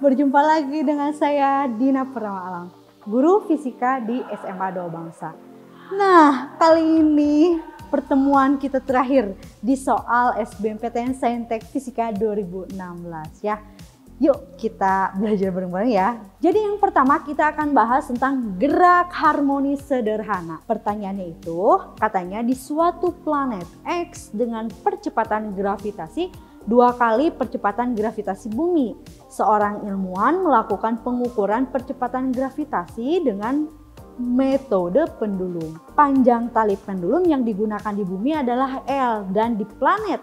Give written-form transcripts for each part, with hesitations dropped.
Berjumpa lagi dengan saya Dina Purnama Alam, guru fisika di SMA Doa Bangsa. Nah, kali ini pertemuan kita terakhir di soal SBMPTN Saintek Fisika 2016 ya. Yuk kita belajar bareng-bareng ya. Jadi yang pertama kita akan bahas tentang gerak harmonis sederhana. Pertanyaannya itu katanya di suatu planet X dengan percepatan gravitasi 2 kali percepatan gravitasi bumi. Seorang ilmuwan melakukan pengukuran percepatan gravitasi dengan metode pendulum. Panjang tali pendulum yang digunakan di bumi adalah L dan di planet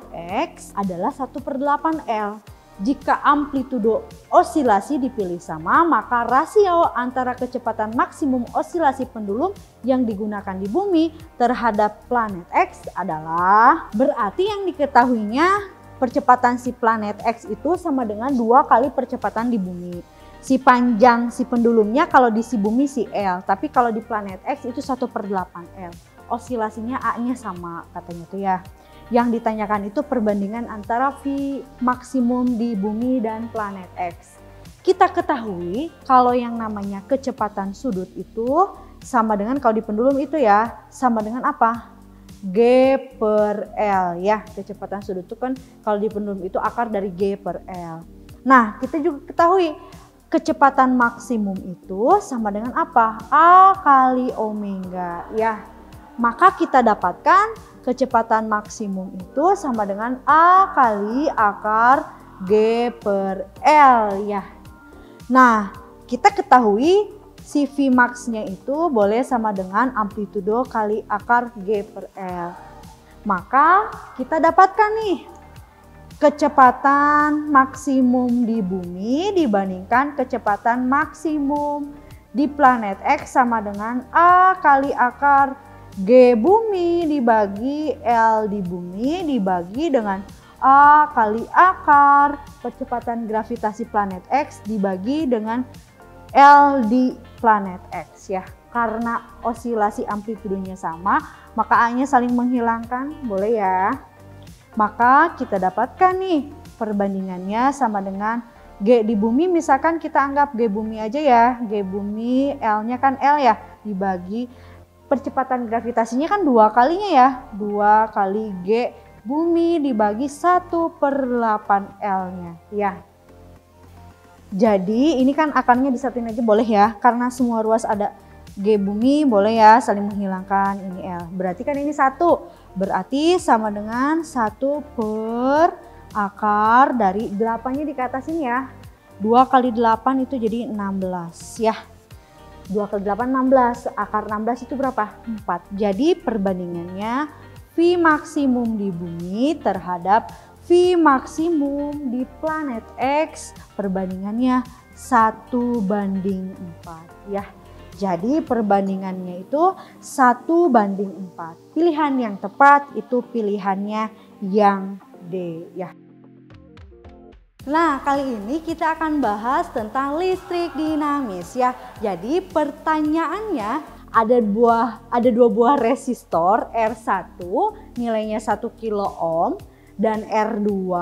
X adalah 1/8 L. Jika amplitudo osilasi dipilih sama, maka rasio antara kecepatan maksimum osilasi pendulum yang digunakan di bumi terhadap planet X adalah, berarti yang diketahuinya percepatan si planet X itu sama dengan 2 kali percepatan di bumi. Si panjang si pendulumnya kalau di si bumi si L, tapi kalau di planet X itu 1/8 L. Osilasinya A-nya sama katanya tuh ya. Yang ditanyakan itu perbandingan antara V maksimum di bumi dan planet X. Kita ketahui kalau yang namanya kecepatan sudut itu sama dengan kalau di pendulum itu ya, sama dengan apa? G/L ya. Kecepatan sudut itu kan kalau di pendulum itu akar dari G/L. Nah, kita juga ketahui kecepatan maksimum itu sama dengan apa? A kali omega ya. Maka kita dapatkan kecepatan maksimum itu sama dengan A kali akar G/L ya. Nah, kita ketahui si Vmax-nya itu boleh sama dengan amplitudo kali akar G/L. Maka kita dapatkan nih kecepatan maksimum di bumi dibandingkan kecepatan maksimum di planet X sama dengan A kali akar G bumi dibagi L di bumi dibagi dengan A kali akar percepatan gravitasi planet X dibagi dengan L di planet X ya. Karena osilasi amplitudonya sama, maka A-nya saling menghilangkan, boleh ya. Maka kita dapatkan nih perbandingannya sama dengan G di bumi, misalkan kita anggap G bumi aja ya. G bumi, L-nya kan L ya, dibagi percepatan gravitasinya kan 2 kalinya ya. 2 kali G bumi dibagi 1/8 L-nya ya. Jadi ini kan akarnya disatuin aja boleh ya, karena semua ruas ada G bumi boleh ya saling menghilangkan ini L. Berarti kan ini 1, berarti sama dengan 1 per akar dari 8-nya di atas ini ya. 2 kali 8 itu jadi 16 ya. 2 kali 8 16, akar 16 itu berapa? 4. Jadi perbandingannya V maksimum di bumi terhadap V maksimum di planet X perbandingannya 1/4 ya. Jadi perbandingannya itu 1/4. Pilihan yang tepat itu pilihannya yang D ya. Nah, kali ini kita akan bahas tentang listrik dinamis ya. Jadi pertanyaannya ada 2 buah resistor R1 nilainya 1 kilo ohm dan R2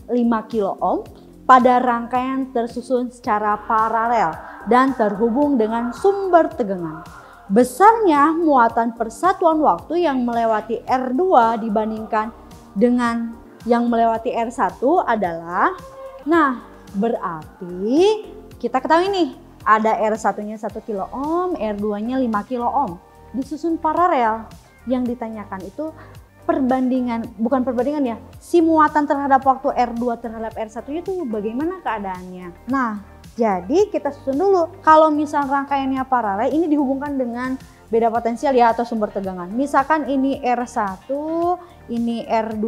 5 kilo ohm pada rangkaian tersusun secara paralel dan terhubung dengan sumber tegangan. Besarnya muatan persatuan waktu yang melewati R2 dibandingkan dengan yang melewati R1 adalah, nah berarti kita ketahui nih ada R1-nya 1 kilo ohm, R2-nya 5 kilo ohm disusun paralel. Yang ditanyakan itu bukan perbandingan ya, si muatan terhadap waktu R2 terhadap R1 itu bagaimana keadaannya. Nah, jadi kita susun dulu. Kalau misal rangkaiannya paralel, ini dihubungkan dengan beda potensial ya atau sumber tegangan. Misalkan ini R1, ini R2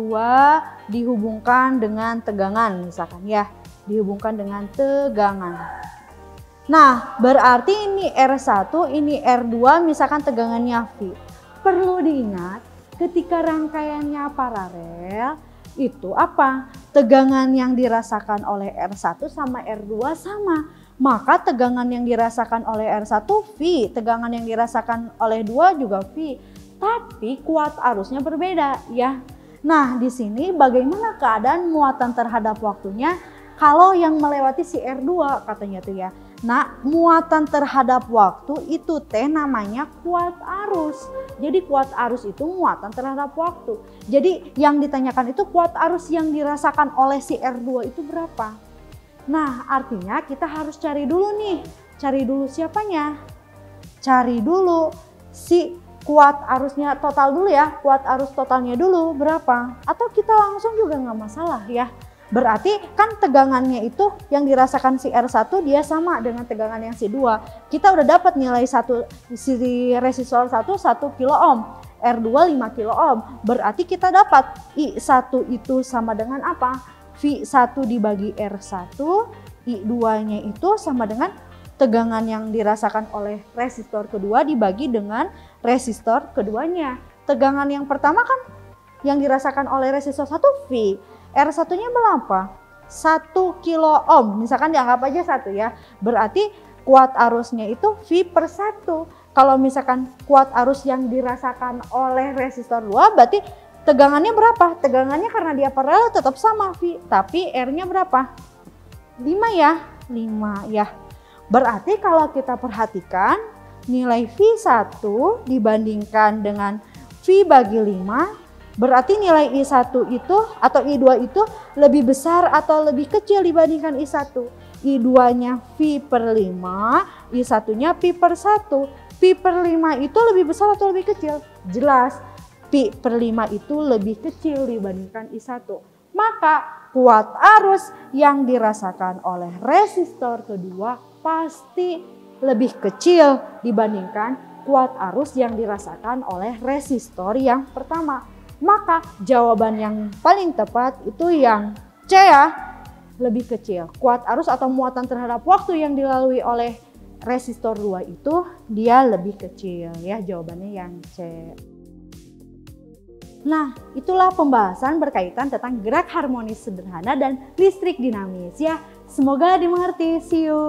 dihubungkan dengan tegangan misalkan ya, dihubungkan dengan tegangan. Nah, berarti ini R1, ini R2 misalkan tegangannya V. Perlu diingat ketika rangkaiannya paralel itu apa? Tegangan yang dirasakan oleh R1 sama R2 sama. Maka tegangan yang dirasakan oleh R1 V, tegangan yang dirasakan oleh 2 juga V. Tapi kuat arusnya berbeda ya. Nah, di sini bagaimana keadaan muatan terhadap waktunya? Kalau yang melewati si R2 katanya tuh ya. Nah, muatan terhadap waktu itu teh namanya kuat arus. Jadi kuat arus itu muatan terhadap waktu. Jadi yang ditanyakan itu kuat arus yang dirasakan oleh si R2 itu berapa. Nah, artinya kita harus cari dulu nih. Cari dulu siapanya? Cari dulu si kuat arusnya total dulu ya. Kuat arus totalnya dulu berapa. Atau kita langsung juga nggak masalah ya. Berarti kan tegangannya itu yang dirasakan si R1 dia sama dengan tegangan yang si 2. Kita udah dapat nilai si resistor 1 kilo ohm, R2 5 kilo ohm. Berarti kita dapat I1 itu sama dengan apa? V1 dibagi R1, I2-nya itu sama dengan tegangan yang dirasakan oleh resistor kedua dibagi dengan resistor keduanya. Tegangan yang pertama kan yang dirasakan oleh resistor 1 V. R1-nya berapa? 1 kilo ohm, misalkan dianggap aja 1 ya. Berarti kuat arusnya itu V per 1. Kalau misalkan kuat arus yang dirasakan oleh resistor 2 berarti tegangannya berapa? Tegangannya karena dia paralel tetap sama V, tapi R-nya berapa? 5 ya, 5 ya. Berarti kalau kita perhatikan nilai V1 dibandingkan dengan V bagi 5, berarti nilai I1 itu atau I2 itu lebih besar atau lebih kecil dibandingkan I1. I2-nya V per 5, I1-nya P per 1. P per 5 itu lebih besar atau lebih kecil? Jelas, P per 5 itu lebih kecil dibandingkan I1. Maka kuat arus yang dirasakan oleh resistor kedua pasti lebih kecil dibandingkan kuat arus yang dirasakan oleh resistor yang pertama. Maka jawaban yang paling tepat itu yang C ya, lebih kecil. Kuat arus atau muatan terhadap waktu yang dilalui oleh resistor 2 itu dia lebih kecil ya, jawabannya yang C. Nah, itulah pembahasan berkaitan tentang gerak harmonis sederhana dan listrik dinamis ya. Semoga dimengerti. See you.